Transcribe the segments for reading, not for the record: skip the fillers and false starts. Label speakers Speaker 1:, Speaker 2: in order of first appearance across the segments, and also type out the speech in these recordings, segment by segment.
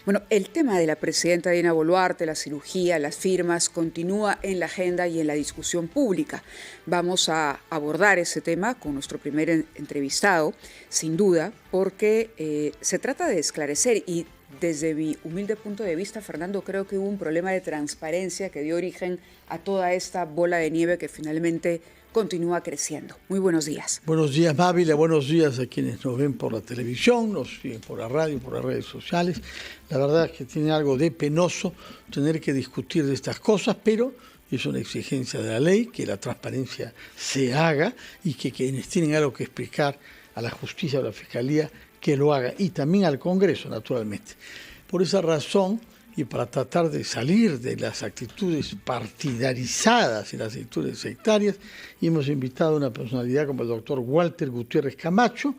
Speaker 1: Bueno, el tema de la presidenta Dina Boluarte, la cirugía, las firmas, continúa en la agenda y en la discusión pública. Vamos a abordar ese tema con nuestro primer entrevistado, sin duda, porque se trata de esclarecer y desde mi humilde punto de vista, Fernando, creo que hubo un problema de transparencia que dio origen a toda esta bola de nieve que finalmente continúa creciendo. Muy buenos días.
Speaker 2: Buenos días, Mávila. Buenos días a quienes nos ven por la televisión, nos siguen por la radio, por las redes sociales. La verdad es que tiene algo de penoso tener que discutir de estas cosas, pero es una exigencia de la ley que la transparencia se haga y que quienes tienen algo que explicar a la justicia o a la fiscalía que lo haga, y también al Congreso, naturalmente. Por esa razón, y para tratar de salir de las actitudes partidarizadas y las actitudes sectarias, hemos invitado a una personalidad como el doctor Walter Gutiérrez Camacho,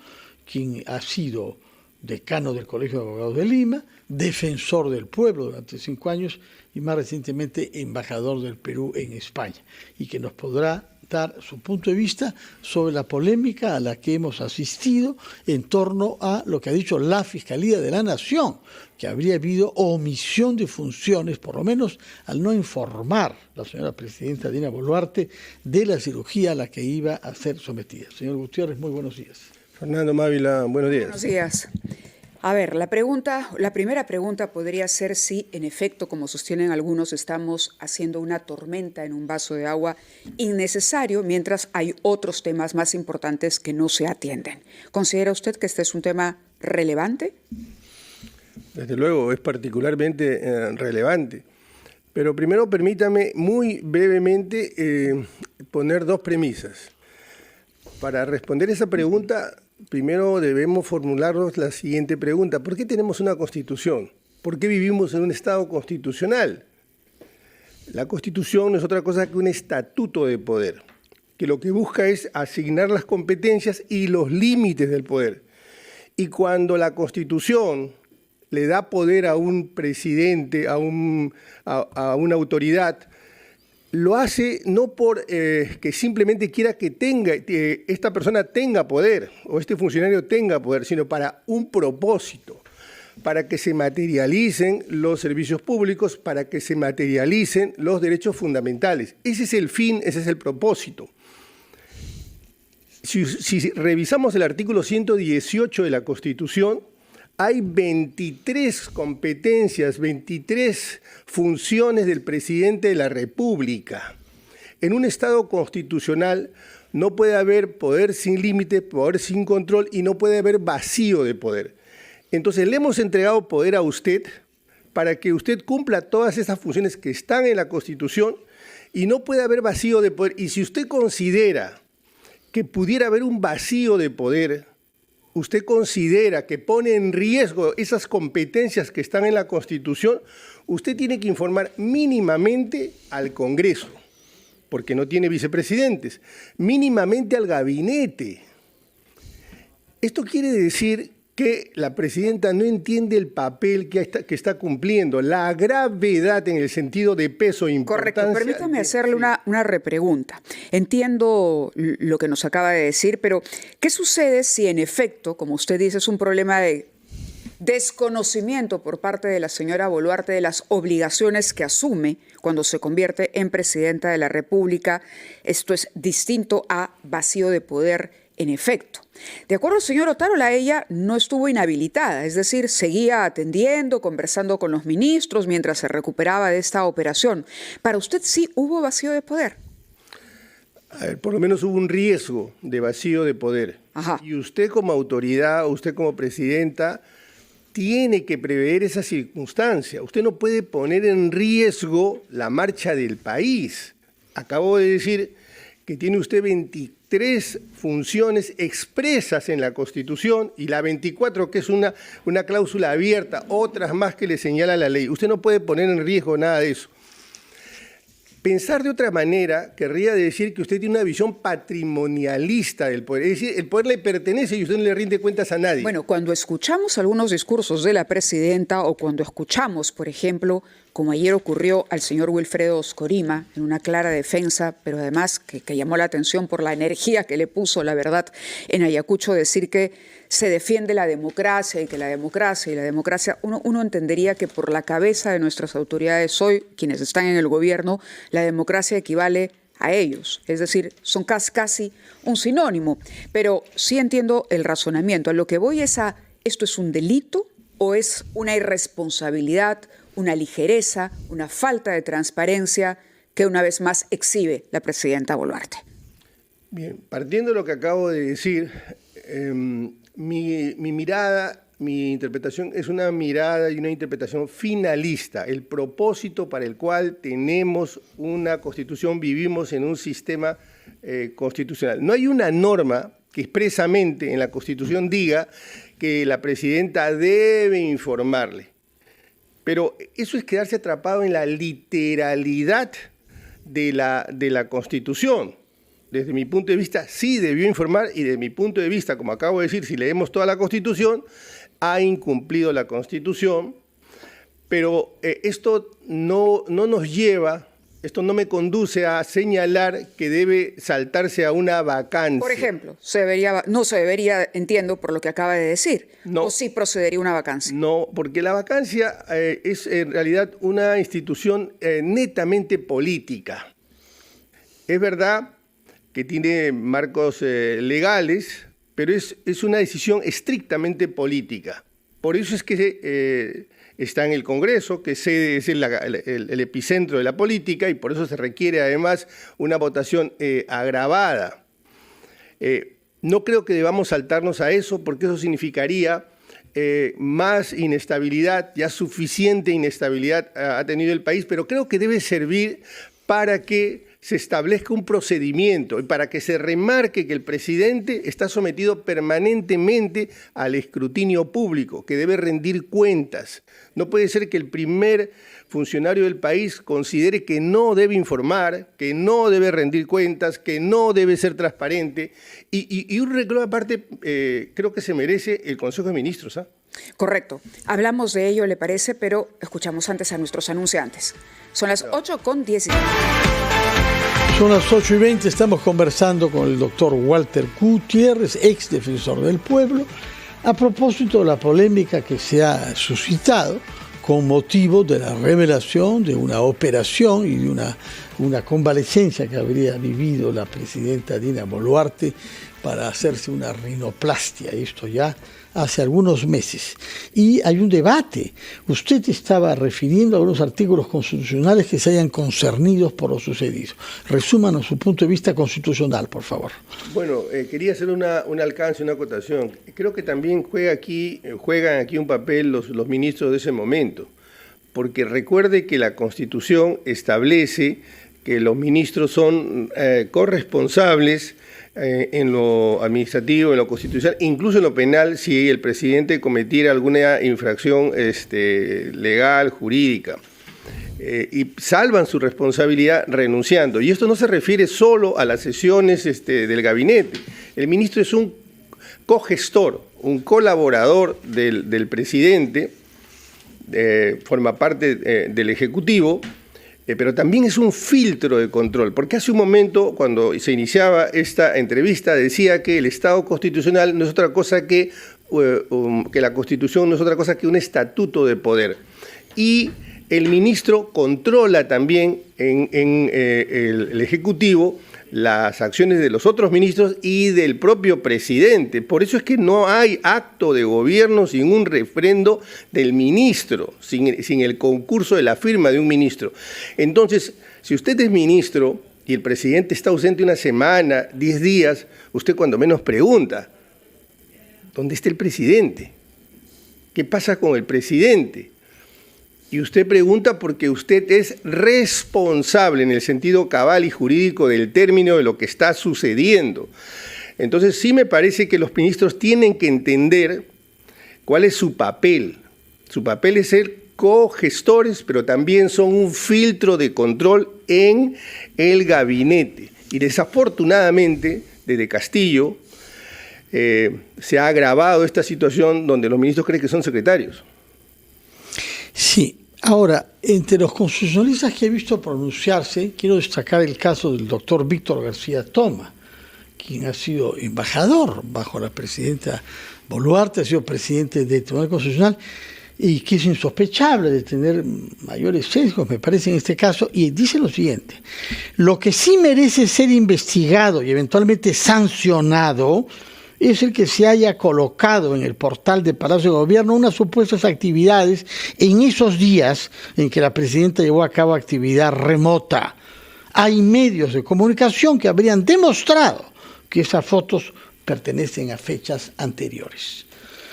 Speaker 2: quien ha sido decano del Colegio de Abogados de Lima, defensor del pueblo durante 5 años y más recientemente embajador del Perú en España, y que nos podrá dar su punto de vista sobre la polémica a la que hemos asistido en torno a lo que ha dicho la Fiscalía de la Nación, que habría habido omisión de funciones, por lo menos al no informar la señora presidenta Dina Boluarte de la cirugía a la que iba a ser sometida. Señor Gutiérrez, muy buenos días.
Speaker 3: Fernando Mávila, buenos días.
Speaker 1: Buenos días. A ver, la primera pregunta podría ser si, en efecto, como sostienen algunos, estamos haciendo una tormenta en un vaso de agua innecesario, mientras hay otros temas más importantes que no se atienden. ¿Considera usted que este es un tema relevante?
Speaker 3: Desde luego, es particularmente relevante. Pero primero permítame muy brevemente poner 2 premisas. Para responder esa pregunta, primero debemos formularnos la siguiente pregunta. ¿Por qué tenemos una Constitución? ¿Por qué vivimos en un Estado constitucional? La Constitución no es otra cosa que un estatuto de poder, que lo que busca es asignar las competencias y los límites del poder. Y cuando la Constitución le da poder a un presidente, a una autoridad, lo hace no por que simplemente quiera que esta persona tenga poder o este funcionario tenga poder, sino para un propósito, para que se materialicen los servicios públicos, para que se materialicen los derechos fundamentales. Ese es el fin, ese es el propósito. Si revisamos el artículo 118 de la Constitución, hay 23 competencias, 23 funciones del presidente de la República. En un Estado constitucional no puede haber poder sin límite, poder sin control y no puede haber vacío de poder. Entonces le hemos entregado poder a usted para que usted cumpla todas esas funciones que están en la Constitución y no puede haber vacío de poder. Y si usted considera que pudiera haber un vacío de poder, usted considera que pone en riesgo esas competencias que están en la Constitución, usted tiene que informar mínimamente al Congreso, porque no tiene vicepresidentes, mínimamente al gabinete. Esto quiere decir que la presidenta no entiende el papel que está cumpliendo, la gravedad en el sentido de peso e importancia.
Speaker 1: Correcto, permítame hacerle una repregunta. Entiendo lo que nos acaba de decir, pero ¿qué sucede si en efecto, como usted dice, es un problema de desconocimiento por parte de la señora Boluarte de las obligaciones que asume cuando se convierte en presidenta de la República? Esto es distinto a vacío de poder. En efecto, de acuerdo al señor Otárola, ella no estuvo inhabilitada, es decir, seguía atendiendo, conversando con los ministros mientras se recuperaba de esta operación. ¿Para usted sí hubo vacío de poder?
Speaker 3: A ver, por lo menos hubo un riesgo de vacío de poder.
Speaker 1: Ajá.
Speaker 3: Y usted como autoridad, usted como presidenta, tiene que prever esa circunstancia. Usted no puede poner en riesgo la marcha del país. Acabo de decir que tiene usted 23 funciones expresas en la Constitución y la 24, que es una cláusula abierta, otras más que le señala la ley. Usted no puede poner en riesgo nada de eso. Pensar de otra manera querría decir que usted tiene una visión patrimonialista del poder. Es decir, el poder le pertenece y usted no le rinde cuentas a nadie.
Speaker 1: Bueno, cuando escuchamos algunos discursos de la presidenta o cuando escuchamos, por ejemplo, como ayer ocurrió al señor Wilfredo Oscorima, en una clara defensa, pero además que llamó la atención por la energía que le puso, la verdad, en Ayacucho, decir que se defiende la democracia y que la democracia, uno entendería que por la cabeza de nuestras autoridades hoy, quienes están en el gobierno, la democracia equivale a ellos, es decir, son casi un sinónimo, pero sí entiendo el razonamiento. A lo que voy es a, ¿esto es un delito o es una irresponsabilidad, una ligereza, una falta de transparencia que una vez más exhibe la presidenta Boluarte?
Speaker 3: Bien, partiendo de lo que acabo de decir, mi mirada, mi interpretación es una mirada y una interpretación finalista. El propósito para el cual tenemos una Constitución, vivimos en un sistema constitucional. No hay una norma que expresamente en la Constitución diga que la presidenta debe informarle. Pero eso es quedarse atrapado en la literalidad de la Constitución. Desde mi punto de vista, sí debió informar y desde mi punto de vista, como acabo de decir, si leemos toda la Constitución, ha incumplido la Constitución, pero esto no nos lleva, esto no me conduce a señalar que debe saltarse a una vacancia.
Speaker 1: Por ejemplo, no se debería, entiendo por lo que acaba de decir,
Speaker 3: no,
Speaker 1: o sí procedería una vacancia.
Speaker 3: No, porque la vacancia es en realidad una institución netamente política. Es verdad que tiene marcos legales, pero es una decisión estrictamente política. Por eso es que está en el Congreso, que es el epicentro de la política, y por eso se requiere además una votación agravada. No creo que debamos saltarnos a eso, porque eso significaría más inestabilidad, ya suficiente inestabilidad ha tenido el país, pero creo que debe servir para que se establezca un procedimiento y para que se remarque que el presidente está sometido permanentemente al escrutinio público, que debe rendir cuentas. No puede ser que el primer funcionario del país considere que no debe informar, que no debe rendir cuentas, que no debe ser transparente. Y un reclamo aparte creo que se merece el Consejo de Ministros, ¿ah?
Speaker 1: Correcto. Hablamos de ello, ¿le parece? Pero escuchamos antes a nuestros anunciantes. Son las 8:17.
Speaker 2: Son las 8:20, estamos conversando con el doctor Walter Gutiérrez, ex defensor del pueblo, a propósito de la polémica que se ha suscitado con motivo de la revelación de una operación y de una convalecencia que habría vivido la presidenta Dina Boluarte para hacerse una rinoplastia, esto ya hace algunos meses. Y hay un debate. Usted estaba refiriendo a algunos artículos constitucionales que se hayan concernidos por lo sucedido. Resúmanos su punto de vista constitucional, por favor.
Speaker 3: Bueno, quería hacer un alcance, una acotación. Creo que también juegan aquí un papel los ministros de ese momento, porque recuerde que la Constitución establece que los ministros son corresponsables en lo administrativo, en lo constitucional, incluso en lo penal, si el presidente cometiera alguna infracción legal, jurídica, y salvan su responsabilidad renunciando. Y esto no se refiere solo a las sesiones del gabinete. El ministro es un cogestor, un colaborador del presidente, forma parte del Ejecutivo, pero también es un filtro de control, porque hace un momento, cuando se iniciaba esta entrevista, decía que el Estado constitucional no es otra cosa que la Constitución no es otra cosa que un estatuto de poder. Y el ministro controla también en el Ejecutivo las acciones de los otros ministros y del propio presidente. Por eso es que no hay acto de gobierno sin un refrendo del ministro, sin el concurso de la firma de un ministro. Entonces, si usted es ministro y el presidente está ausente una semana, 10 días, usted cuando menos pregunta, ¿dónde está el presidente? ¿Qué pasa con el presidente? Y usted pregunta porque usted es responsable en el sentido cabal y jurídico del término de lo que está sucediendo. Entonces sí me parece que los ministros tienen que entender cuál es su papel. Su papel es ser cogestores, pero también son un filtro de control en el gabinete. Y desafortunadamente, desde Castillo, se ha agravado esta situación donde los ministros creen que son secretarios.
Speaker 2: Sí, ahora, entre los constitucionalistas que he visto pronunciarse, quiero destacar el caso del doctor Víctor García Toma, quien ha sido embajador bajo la presidenta Boluarte ha sido presidente del Tribunal Constitucional y que es insospechable de tener mayores sesgos, me parece en este caso, y dice lo siguiente: lo que sí merece ser investigado y eventualmente sancionado es el que se haya colocado en el portal de Palacio de Gobierno unas supuestas actividades en esos días en que la presidenta llevó a cabo actividad remota. Hay medios de comunicación que habrían demostrado que esas fotos pertenecen a fechas anteriores.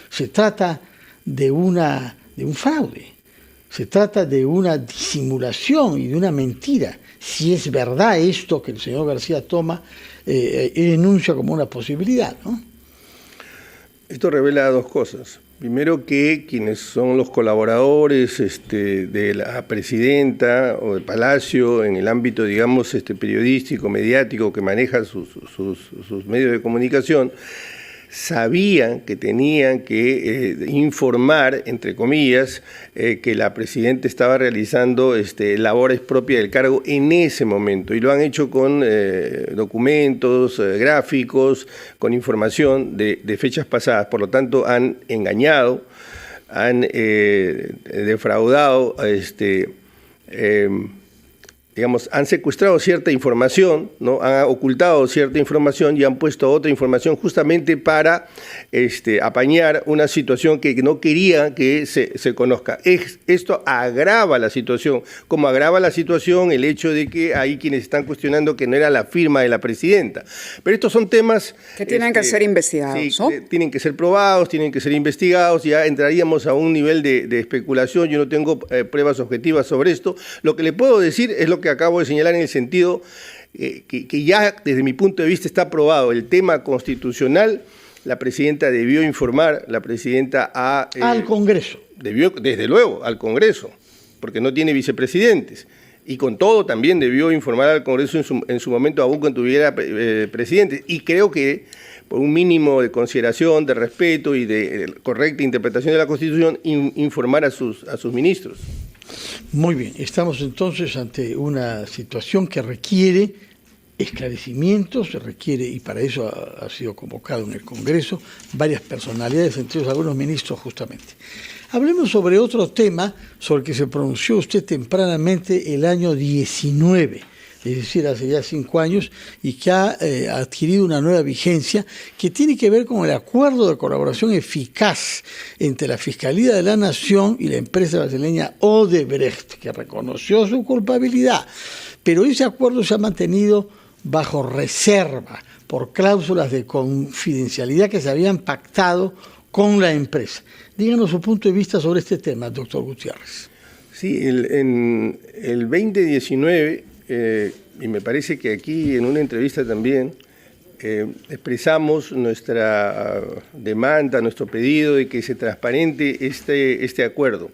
Speaker 2: Se trata de un fraude, se trata de una disimulación y de una mentira. Si es verdad esto que el señor García Toma enuncia como una posibilidad, ¿no?
Speaker 3: Esto revela dos cosas. Primero, que quienes son los colaboradores de la presidenta o de Palacio en el ámbito, digamos, periodístico, mediático, que maneja sus medios de comunicación, sabían que tenían que informar, entre comillas, que la presidenta estaba realizando labores propias del cargo en ese momento, y lo han hecho con documentos, gráficos, con información de fechas pasadas. Por lo tanto, han engañado, han defraudado, digamos, han secuestrado cierta información, ¿no? Han ocultado cierta información y han puesto otra información justamente para apañar una situación que no querían que se conozca. Esto agrava la situación, como agrava la situación el hecho de que hay quienes están cuestionando que no era la firma de la presidenta. Pero estos son temas
Speaker 1: que tienen que ser investigados,
Speaker 3: sí,
Speaker 1: ¿no?
Speaker 3: Tienen que ser probados, tienen que ser investigados, ya entraríamos a un nivel de especulación. Yo no tengo pruebas objetivas sobre esto. Lo que le puedo decir es lo que acabo de señalar, en el sentido que ya desde mi punto de vista está probado el tema constitucional. La presidenta debió informar, la presidenta
Speaker 2: al Congreso.
Speaker 3: Debió, desde luego, al Congreso, porque no tiene vicepresidentes. Y con todo también debió informar al Congreso en su momento, aún cuando tuviera presidentes. Y creo que por un mínimo de consideración, de respeto y de correcta interpretación de la Constitución, informar a sus ministros.
Speaker 2: Muy bien, estamos entonces ante una situación que requiere esclarecimientos, se requiere, y para eso ha sido convocado en el Congreso varias personalidades, entre ellos algunos ministros justamente. Hablemos sobre otro tema sobre el que se pronunció usted tempranamente el año 19, es decir, hace ya 5 años, y que ha adquirido una nueva vigencia que tiene que ver con el acuerdo de colaboración eficaz entre la Fiscalía de la Nación y la empresa brasileña Odebrecht, que reconoció su culpabilidad, pero ese acuerdo se ha mantenido bajo reserva por cláusulas de confidencialidad que se habían pactado con la empresa. Díganos su punto de vista sobre este tema, doctor Gutiérrez.
Speaker 3: Sí, en el 2019... y me parece que aquí en una entrevista también expresamos nuestra demanda, nuestro pedido de que se transparente este acuerdo.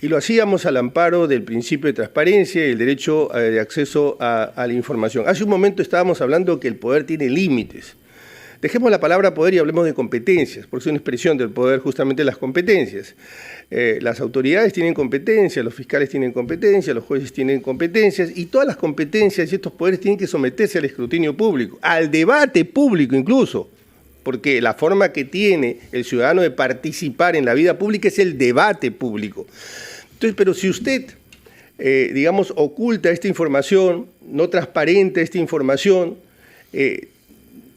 Speaker 3: Y lo hacíamos al amparo del principio de transparencia y el derecho de acceso a la información. Hace un momento estábamos hablando que el poder tiene límites. Dejemos la palabra poder y hablemos de competencias, porque es una expresión del poder justamente las competencias. Las autoridades tienen competencias, los fiscales tienen competencias, los jueces tienen competencias, y todas las competencias y estos poderes tienen que someterse al escrutinio público, al debate público incluso, porque la forma que tiene el ciudadano de participar en la vida pública es el debate público. Entonces, pero si usted, digamos, oculta esta información, no transparenta esta información,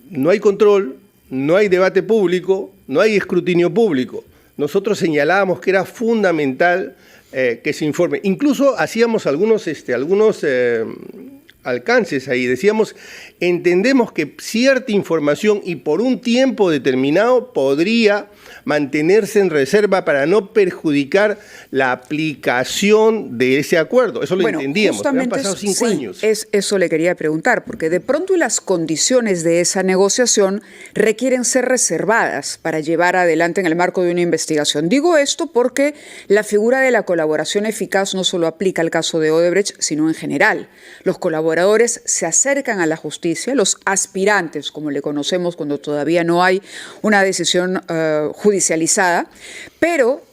Speaker 3: no hay control, no hay debate público, no hay escrutinio público. Nosotros señalábamos que era fundamental que se informe. Incluso hacíamos algunos alcances ahí. Decíamos, entendemos que cierta información y por un tiempo determinado podría mantenerse en reserva para no perjudicar la aplicación de ese acuerdo. Eso lo entendíamos, pero han pasado 5 años.
Speaker 1: Eso le quería preguntar, porque de pronto las condiciones de esa negociación requieren ser reservadas para llevar adelante en el marco de una investigación. Digo esto porque la figura de la colaboración eficaz no solo aplica al caso de Odebrecht, sino en general. Los colaboradores se acercan a la justicia, los aspirantes, como le conocemos cuando todavía no hay una decisión judicializada, pero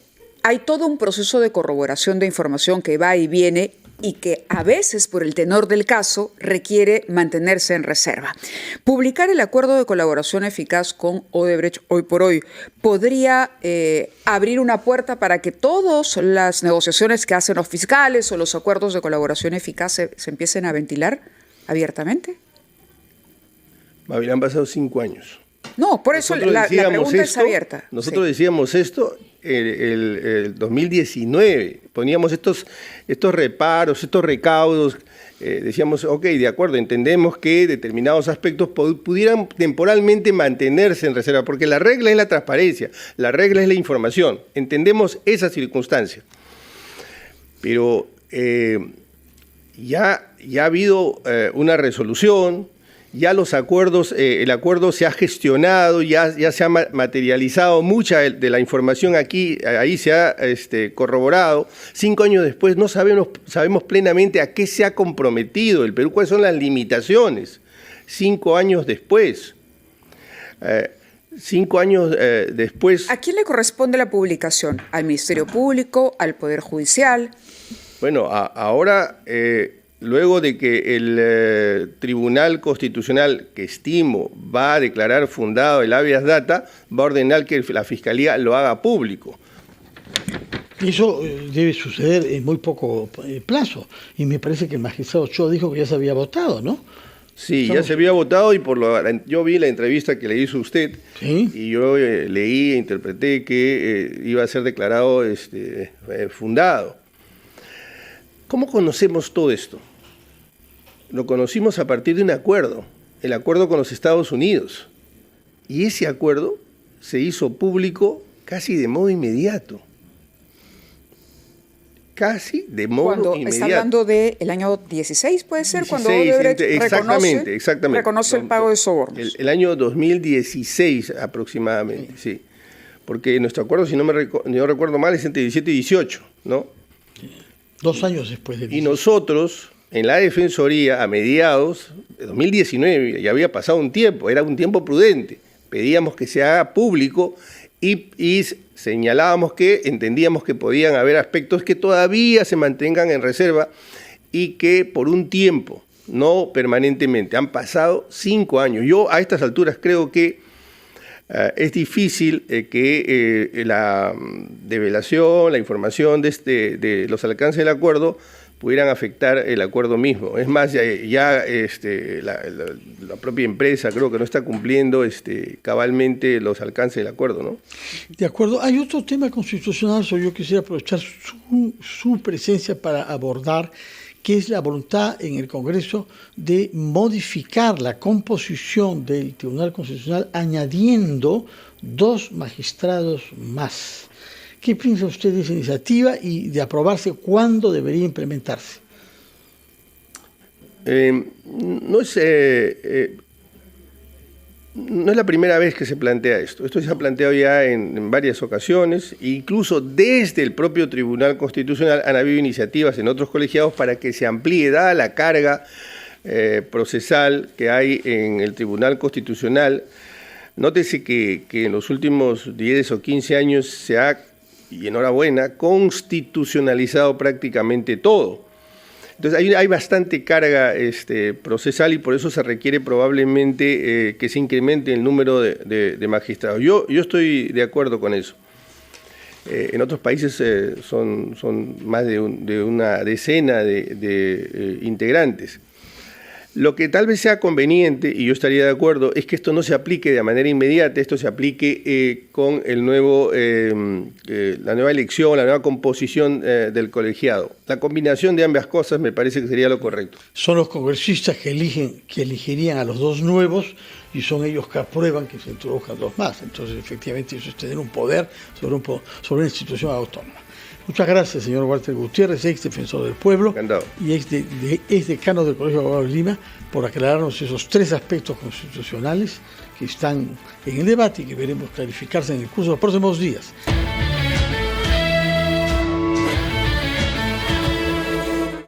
Speaker 1: hay todo un proceso de corroboración de información que va y viene y que a veces, por el tenor del caso, requiere mantenerse en reserva. Publicar el acuerdo de colaboración eficaz con Odebrecht hoy por hoy podría abrir una puerta para que todas las negociaciones que hacen los fiscales o los acuerdos de colaboración eficaz se empiecen a ventilar abiertamente.
Speaker 3: Han pasado 5 años.
Speaker 1: No, por eso la pregunta es abierta.
Speaker 3: Nosotros decíamos esto el 2019, poníamos estos reparos, estos recaudos, decíamos, ok, de acuerdo, entendemos que determinados aspectos pudieran temporalmente mantenerse en reserva, porque la regla es la transparencia, la regla es la información, entendemos esa circunstancia. Pero ya ha habido una resolución, ya los acuerdos, el acuerdo se ha gestionado, ya se ha materializado mucha de la información ahí se ha corroborado. 5 años después no sabemos plenamente a qué se ha comprometido el Perú, cuáles son las limitaciones. 5 años después. 5 años después.
Speaker 1: ¿A quién le corresponde la publicación? ¿Al Ministerio Público? ¿Al Poder Judicial?
Speaker 3: Bueno, ahora... luego de que el Tribunal Constitucional, que estimo va a declarar fundado el habeas data, va a ordenar que la Fiscalía lo haga público.
Speaker 2: Eso debe suceder en muy poco plazo. Y me parece que el magistrado Cho dijo que ya se había votado, ¿no?
Speaker 3: Sí, ya se había votado y yo vi la entrevista que le hizo usted. ¿Sí? Y yo leí e interpreté que iba a ser declarado fundado. ¿Cómo conocemos todo esto? Lo conocimos a partir de un acuerdo, el acuerdo con los Estados Unidos. Y ese acuerdo se hizo público casi de modo inmediato. Casi de modo inmediato.
Speaker 1: Cuando está hablando del año 16, ¿puede ser? 16, cuando Odebrecht reconoce el pago de sobornos.
Speaker 3: El año 2016 aproximadamente, sí. Porque nuestro acuerdo, si no recuerdo mal, es entre 17 y 18, ¿no?
Speaker 2: 2 años después de 18.
Speaker 3: Y nosotros... en la Defensoría, a mediados de 2019, ya había pasado un tiempo, era un tiempo prudente, pedíamos que se haga público y señalábamos que entendíamos que podían haber aspectos que todavía se mantengan en reserva y que por un tiempo, no permanentemente, han pasado 5 años. Yo a estas alturas creo que es difícil que la develación, la información de los alcances del acuerdo pudieran afectar el acuerdo mismo. Es más, la propia empresa creo que no está cumpliendo cabalmente los alcances del acuerdo, ¿no?
Speaker 2: De acuerdo. Hay otro tema constitucional, yo quisiera aprovechar su presencia para abordar, que es la voluntad en el Congreso de modificar la composición del Tribunal Constitucional añadiendo 2 magistrados más. ¿Qué piensa usted de esa iniciativa y de aprobarse cuándo debería implementarse?
Speaker 3: No es la primera vez que se plantea esto. Esto se ha planteado ya en varias ocasiones. Incluso desde el propio Tribunal Constitucional han habido iniciativas en otros colegiados para que se amplíe, dada la carga procesal que hay en el Tribunal Constitucional. Nótese que en los últimos 10 o 15 años se ha, y enhorabuena, constitucionalizado prácticamente todo. Entonces hay bastante carga procesal y por eso se requiere probablemente que se incremente el número de magistrados. Yo estoy de acuerdo con eso. En otros países son más de una decena de integrantes. Lo que tal vez sea conveniente, y yo estaría de acuerdo, es que esto no se aplique de manera inmediata, esto se aplique con la nueva elección, la nueva composición del colegiado. La combinación de ambas cosas me parece que sería lo correcto.
Speaker 2: Son los congresistas que elegirían a los 2 nuevos y son ellos que aprueban que se introduzcan 2 más. Entonces, efectivamente, eso es tener un poder sobre una institución autónoma. Muchas gracias, señor Walter Gutiérrez, ex defensor del pueblo.
Speaker 3: Encantado.
Speaker 2: Y ex decano del Colegio de Abogados de Lima, por aclararnos esos 3 aspectos constitucionales que están en el debate y que veremos clarificarse en el curso de los próximos días.